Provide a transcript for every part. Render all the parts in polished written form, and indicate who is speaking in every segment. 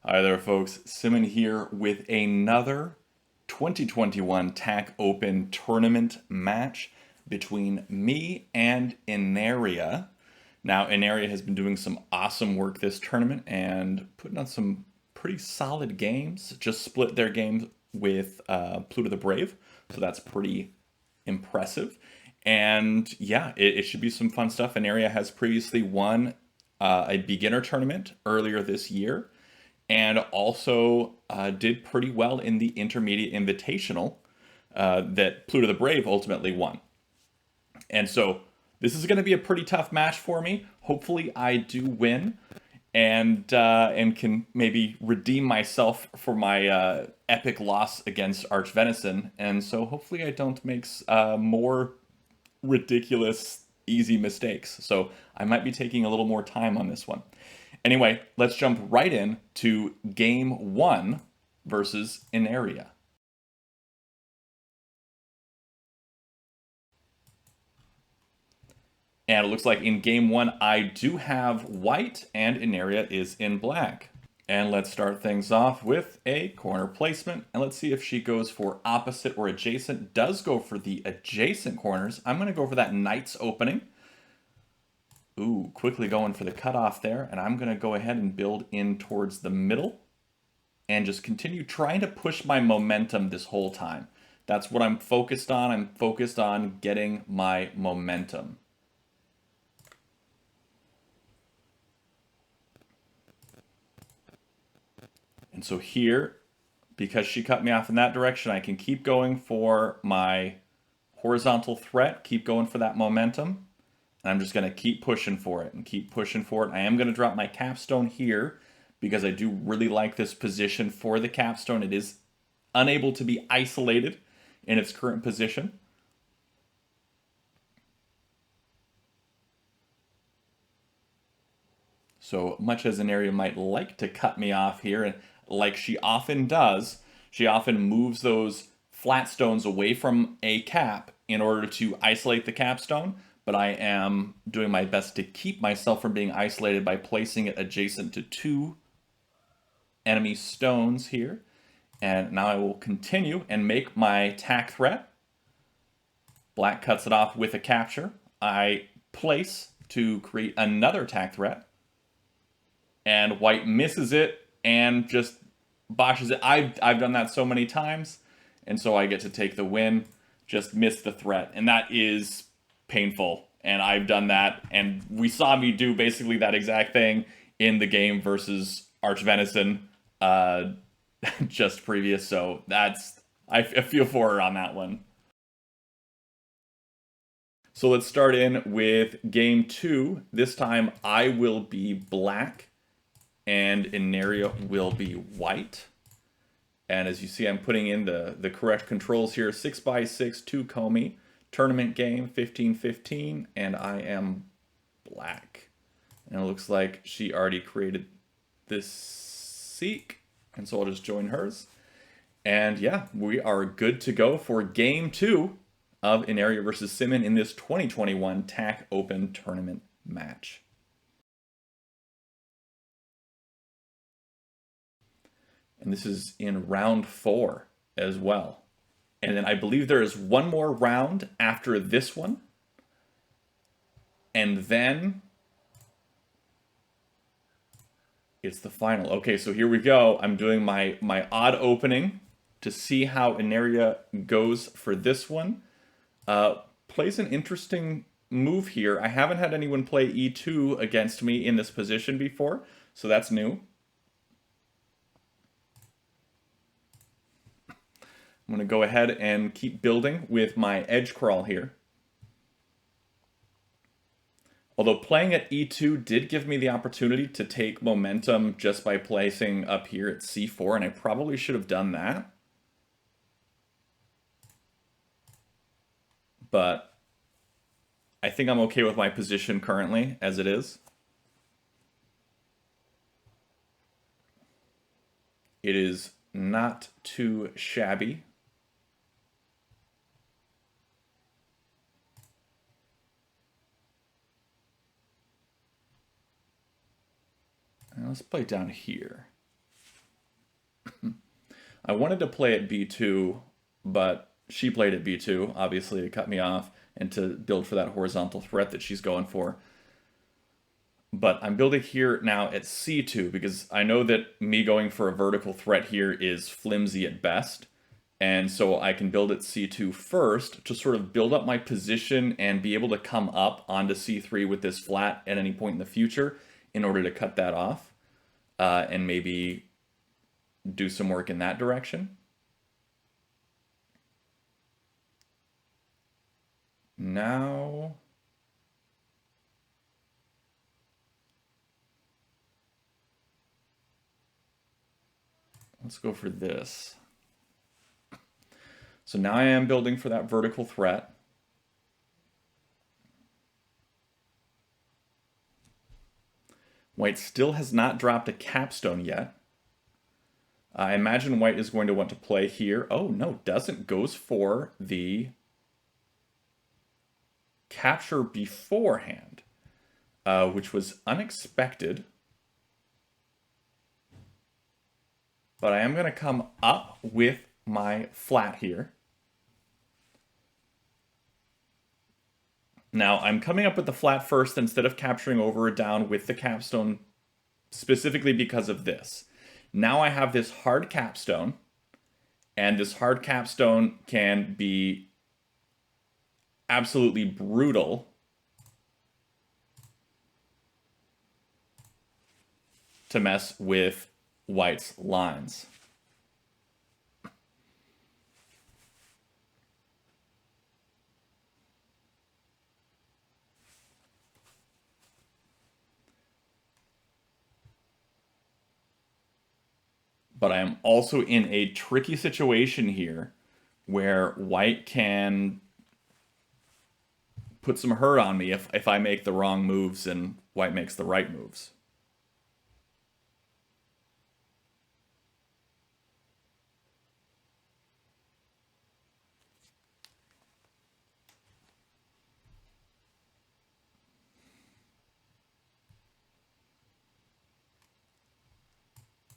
Speaker 1: Hi there, folks. Simmon here with another 2021 TAC Open tournament match between me and Ineria. Now, Ineria has been doing some awesome work this tournament and putting on some pretty solid games. Just split their game with PlutoTheBrave, so that's pretty impressive. And yeah, it should be some fun stuff. Ineria has previously won a beginner tournament earlier this year and also did pretty well in the intermediate invitational that PlutoTheBrave ultimately won. And so this is going to be a pretty tough match for me. Hopefully I do win and can maybe redeem myself for my epic loss against Archvenison. And so hopefully I don't make more ridiculous easy mistakes. So I might be taking a little more time on this one. Anyway, let's jump right in to game one versus Ineria. And it looks like in game one, I do have white and Ineria is in black. And let's start things off with a corner placement. And let's see if she goes for opposite or adjacent. Does go for the adjacent corners. I'm going to go for that knight's opening. Ooh, quickly going for the cutoff there. And I'm going to go ahead and build in towards the middle and just continue trying to push my momentum this whole time. That's what I'm focused on. I'm focused on getting my momentum. And so here, because she cut me off in that direction, I can keep going for my horizontal threat, keep going for that momentum. And I'm just going to keep pushing for it and keep pushing for it. I am going to drop my capstone here because I do really like this position for the capstone. It is unable to be isolated in its current position. So much as Ineria might like to cut me off here, and like she often does, she often moves those flat stones away from a cap in order to isolate the capstone, but I am doing my best to keep myself from being isolated by placing it adjacent to two enemy stones here. And now I will continue and make my tack threat. Black cuts it off with a capture. I place to create another tack threat. And white misses it and just botches it. I've done that so many times, and so I get to take the win. Just miss the threat, and that is painful. And I've done that, and we saw me do basically that exact thing in the game versus Archvenison just previous. So that's I feel for her on that one. So let's start in with game two. This time I will be black and Ineria will be white. And as you see, I'm putting in the correct controls here. 6x6, 2 Comey, tournament game, 15-15, and I am black. And it looks like she already created this seek, and so I'll just join hers. And yeah, we are good to go for game two of Ineria versus Simmon in this 2021 TAC Open tournament match. And this is in round 4 as well. And then I believe there is one more round after this one. And then it's the final. Okay, so here we go. I'm doing my odd opening to see how Ineria goes for this one. Plays an interesting move here. I haven't had anyone play E2 against me in this position before, so that's new. I'm going to go ahead and keep building with my edge crawl here. Although playing at E2 did give me the opportunity to take momentum just by placing up here at C4, and I probably should have done that. But I think I'm okay with my position currently as it is. It is not too shabby. And let's play down here. I wanted to play at b2, but she played at b2, obviously, to cut me off and to build for that horizontal threat that she's going for. But I'm building here now at c2 because I know that me going for a vertical threat here is flimsy at best. And so I can build at c2 first to sort of build up my position and be able to come up onto c3 with this flat at any point in the future in order to cut that off and maybe do some work in that direction. Now, let's go for this. So now I am building for that vertical threat. White still has not dropped a capstone yet. I imagine white is going to want to play here. Oh, no, doesn't. Goes for the capture beforehand, which was unexpected. But I am going to come up with my flat here. Now, I'm coming up with the flat first instead of capturing over or down with the capstone, specifically because of this. Now I have this hard capstone, and this hard capstone can be absolutely brutal to mess with white's lines. But I am also in a tricky situation here where white can put some hurt on me if I make the wrong moves and white makes the right moves.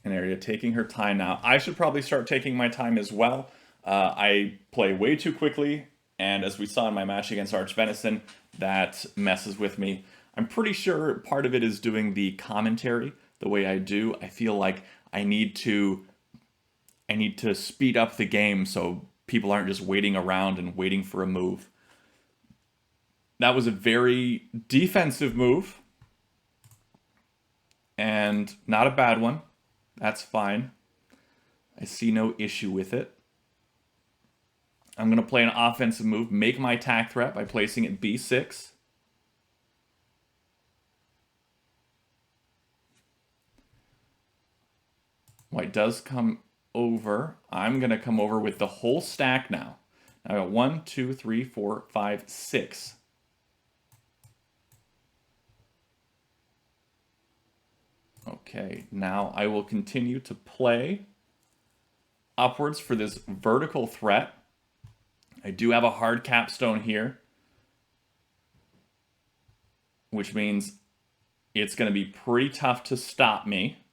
Speaker 1: Ineria taking her time now. I should probably start taking my time as well. I play way too quickly, and as we saw in my match against Archvenison, that messes with me. I'm pretty sure part of it is doing the commentary the way I do. I feel like I need to speed up the game so people aren't just waiting around and waiting for a move. That was a very defensive move, and not a bad one. That's fine. I see no issue with it. I'm going to play an offensive move, make my attack threat by placing it b6. White does come over. I'm going to come over with the whole stack now. I got 1, 2, 3, 4, 5, 6. Okay, now I will continue to play upwards for this vertical threat. I do have a hard capstone here, which means it's going to be pretty tough to stop me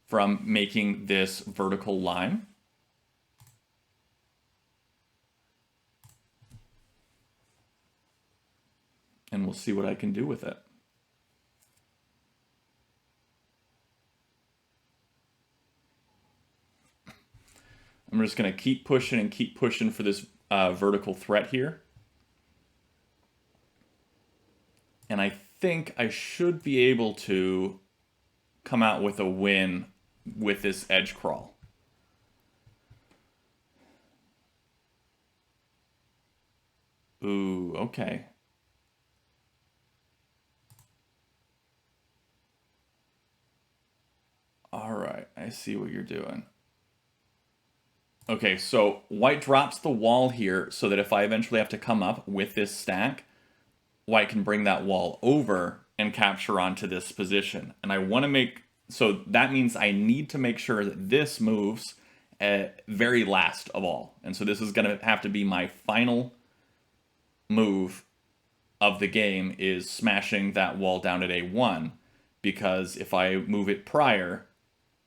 Speaker 1: from making this vertical line. And we'll see what I can do with it. I'm just going to keep pushing and keep pushing for this vertical threat here. And I think I should be able to come out with a win with this edge crawl. Ooh, okay. All right, I see what you're doing. Okay, so white drops the wall here so that if I eventually have to come up with this stack, white can bring that wall over and capture onto this position. And I want to make, so that means I need to make sure that this moves at very last of all. And so this is going to have to be my final move of the game, is smashing that wall down at A1, because if I move it prior,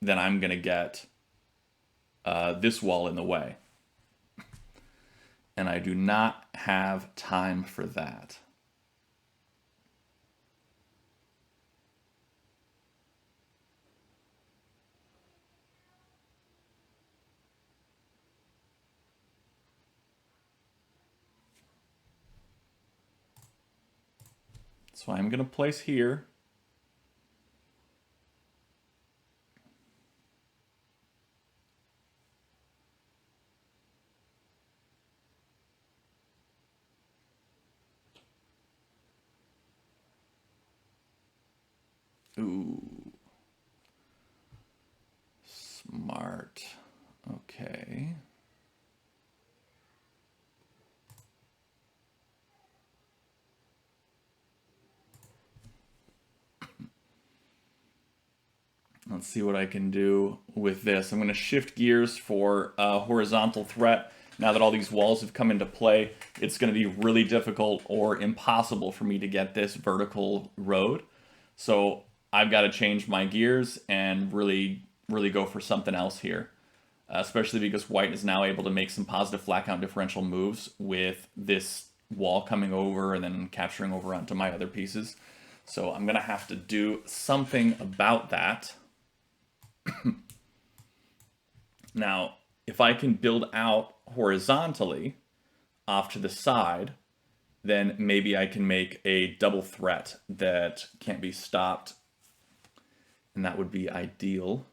Speaker 1: then I'm going to get this wall in the way. And I do not have time for that. So I'm going to place here. Ooh. Smart. Okay. Let's see what I can do with this. I'm going to shift gears for a horizontal threat. Now that all these walls have come into play, it's going to be really difficult or impossible for me to get this vertical road. So I've got to change my gears and really go for something else here. Especially because white is now able to make some positive flat count differential moves with this wall coming over and then capturing over onto my other pieces. So I'm going to have to do something about that. Now, if I can build out horizontally off to the side, then maybe I can make a double threat that can't be stopped, and that would be ideal.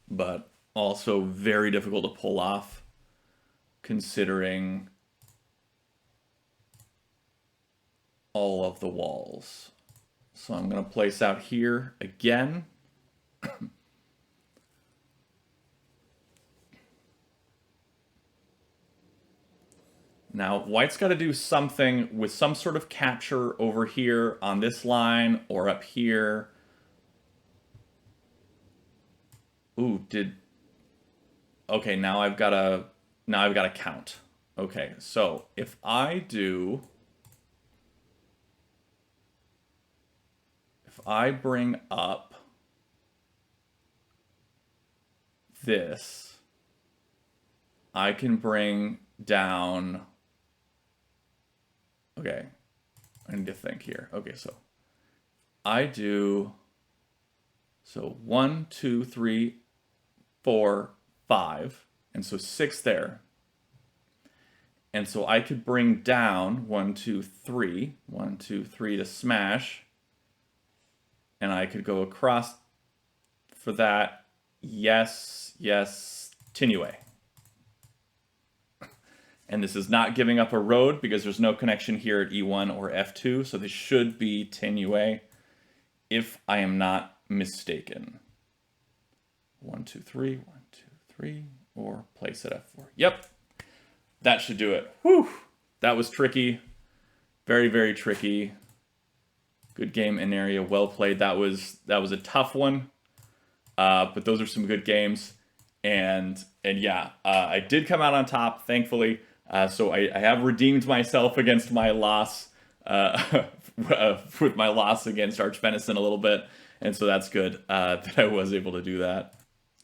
Speaker 1: But also very difficult to pull off, considering all of the walls. So I'm going to place out here again. Now, white's got to do something with some sort of capture over here on this line or up here. Ooh, okay, now I've got to count. Okay, so if I bring up this, I can bring down, okay, I need to think here. Okay, so so 1, 2, 3, 4, 5, and so 6 there. And so I could bring down 1, 2, 3, 1, 2, 3 to smash, and I could go across for that. Yes, yes, Tinue. And this is not giving up a road because there's no connection here at E1 or F2, so this should be Tinue if I am not mistaken. 1, 2, 3, 1, 2, 3, or place at F4. Yep, that should do it. Whew, that was tricky. Very, very tricky. Good game, Ineria. Well played. That was a tough one, but those are some good games. And yeah, I did come out on top, thankfully. So I have redeemed myself against my loss, with my loss against Archvenison a little bit. And so that's good that I was able to do that.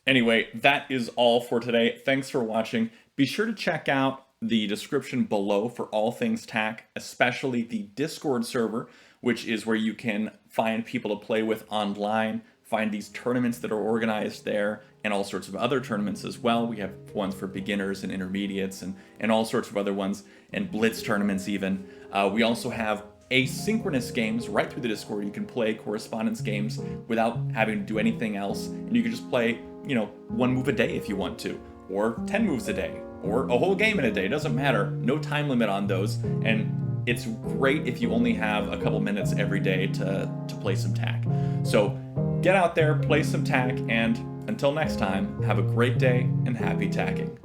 Speaker 1: Anyway, that is all for today. Thanks for watching. Be sure to check out the description below for all things TAC, especially the Discord server, which is where you can find people to play with online, find these tournaments that are organized there, and all sorts of other tournaments as well. We have ones for beginners and intermediates and all sorts of other ones, and blitz tournaments even. We also have asynchronous games right through the Discord. You can play correspondence games without having to do anything else, and you can just play, you know, 1 move a day if you want to, or 10 moves a day, or a whole game in a day. It doesn't matter. No time limit on those, and it's great if you only have a couple minutes every day to play some TAC. So get out there, play some TAC, and until next time, have a great day and happy tacking.